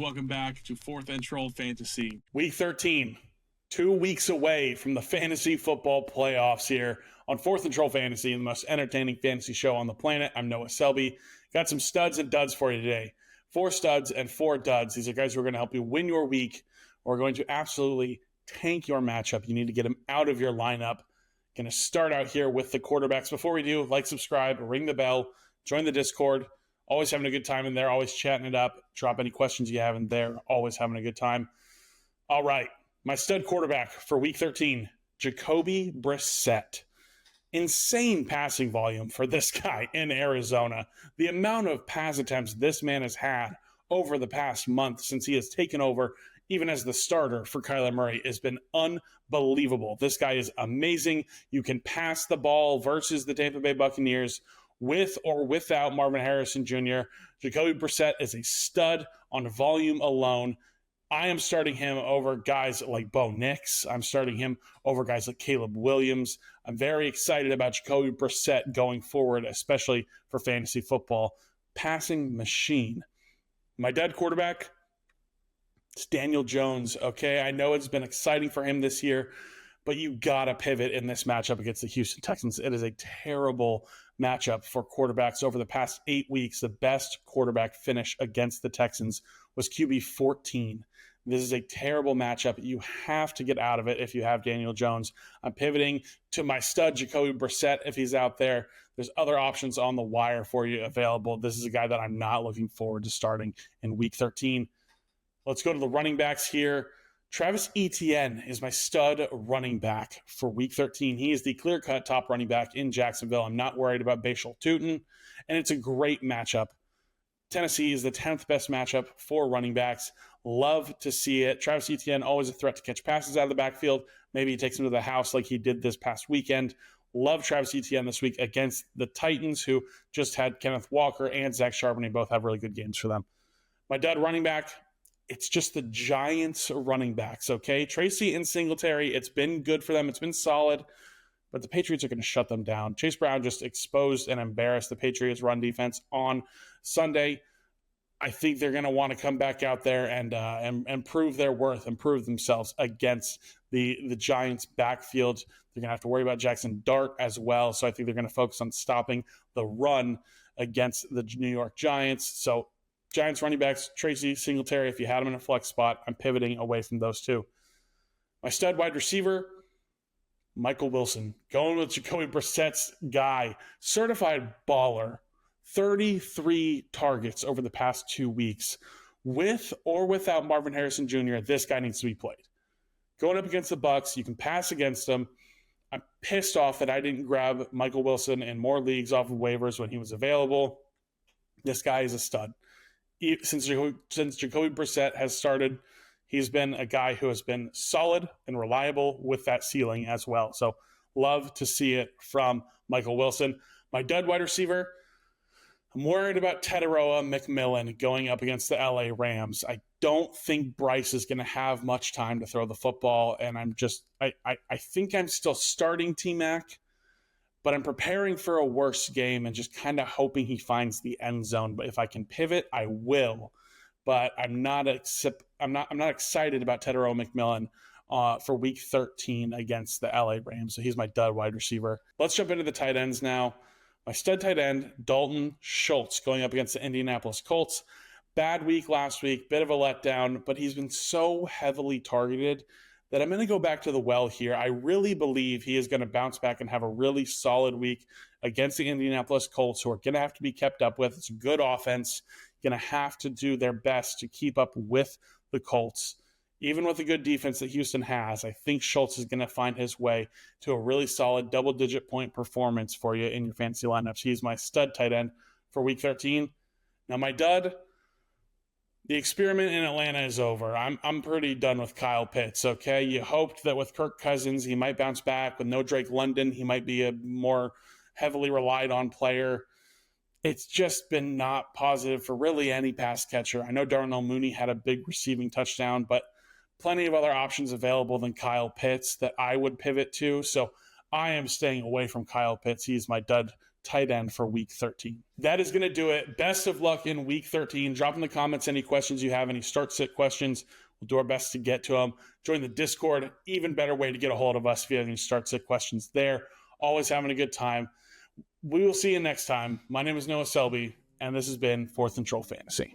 Welcome back to 4th and Troll Fantasy. Week 13, 2 weeks away from the fantasy football playoffs here on 4th and Troll Fantasy, the most entertaining fantasy show on the planet. I'm Noah Selby. Got some studs and duds for you today. 4 studs and 4 duds. These are guys who are going to help you win your week or are going to absolutely tank your matchup. You need to get them out of your lineup. Going to start out here with the quarterbacks. Before we do, like, subscribe, ring the bell, join the Discord. Always having a good time in there, always chatting it up. Drop any questions you have in there, always having a good time. All right, my stud quarterback for Week 13, Jacoby Brissett. Insane passing volume for this guy in Arizona. The amount of pass attempts this man has had over the past month since he has taken over, even as the starter for Kyler Murray, has been unbelievable. This guy is amazing. You can pass the ball versus the Tampa Bay Buccaneers with or without Marvin Harrison Jr. Jacoby Brissett is a stud on volume alone. I am starting him over guys like Bo Nix. I'm starting him over guys like Caleb Williams. I'm very excited about Jacoby Brissett going forward, especially for fantasy football. Passing machine. My dud quarterback, it's Daniel Jones. Okay, I know it's been exciting for him this year, but you got to pivot in this matchup against the Houston Texans. It is a terrible matchup for quarterbacks over the past 8 weeks. The best quarterback finish against the Texans was QB 14. This is a terrible matchup. You have to get out of it if you have Daniel Jones. I'm pivoting to my stud, Jacoby Brissett, if he's out there. There's other options on the wire for you available. This is a guy that I'm not looking forward to starting in Week 13. Let's go to the running backs here. Travis Etienne is my stud running back for Week 13. He is the clear-cut top running back in Jacksonville. I'm not worried about Bashal Tutin, and it's a great matchup. Tennessee is the 10th best matchup for running backs. Love to see it. Travis Etienne, always a threat to catch passes out of the backfield. Maybe he takes him to the house like he did this past weekend. Love Travis Etienne this week against the Titans, who just had Kenneth Walker and Zach Charbonnet both have really good games for them. My dud running back, it's just the Giants running backs, okay? Tracy and Singletary, it's been good for them. It's been solid, but the Patriots are going to shut them down. Chase Brown just exposed and embarrassed the Patriots' run defense on Sunday. I think they're going to want to come back out there and prove their worth and prove themselves against the Giants' backfield. They're going to have to worry about Jackson Dart as well, so I think they're going to focus on stopping the run against the New York Giants. So Giants running backs, Tracy, Singletary, if you had them in a flex spot, I'm pivoting away from those two. My stud wide receiver, Michael Wilson. Going with Jacoby Brissett's guy. Certified baller. 33 targets over the past 2 weeks. With or without Marvin Harrison Jr., this guy needs to be played. Going up against the Bucs, you can pass against them. I'm pissed off that I didn't grab Michael Wilson in more leagues off of waivers when he was available. This guy is a stud. Since Jacoby Brissett has started, he's been a guy who has been solid and reliable with that ceiling as well. So love to see it from Michael Wilson. My dud wide receiver, I'm worried about Teteroa McMillan going up against the LA Rams. I don't think Bryce is going to have much time to throw the football, and I think I'm still starting T-Mac, but I'm preparing for a worse game and just kind of hoping he finds the end zone. But if I can pivot, I will. But I'm not excited about Teteroa McMillan for Week 13 against the LA Rams. So he's my dud wide receiver. Let's jump into the tight ends now. My stud tight end, Dalton Schultz, going up against the Indianapolis Colts. Bad week last week, bit of a letdown, but he's been so heavily targeted that I'm going to go back to the well here. I really believe he is going to bounce back and have a really solid week against the Indianapolis Colts, who are going to have to be kept up with. It's a good offense. Going to have to do their best to keep up with the Colts. Even with the good defense that Houston has, I think Schultz is going to find his way to a really solid double-digit point performance for you in your fantasy lineups. He's my stud tight end for Week 13. Now, my dud, the experiment in Atlanta is over. I'm pretty done with Kyle Pitts, okay? You hoped that with Kirk Cousins, he might bounce back. With no Drake London, he might be a more heavily relied on player. It's just been not positive for really any pass catcher. I know Darnell Mooney had a big receiving touchdown, but plenty of other options available than Kyle Pitts that I would pivot to. So I am staying away from Kyle Pitts. He's my dud tight end for week 13. That is going to do it. Best of luck in week 13. Drop in the comments any questions you have, any start-sit questions. We'll do our best to get to them. Join the Discord. Even better way to get a hold of us if you have any start-sit questions there. Always having a good time. We will see you next time. My name is Noah Selby, and this has been 4th and Troll Fantasy.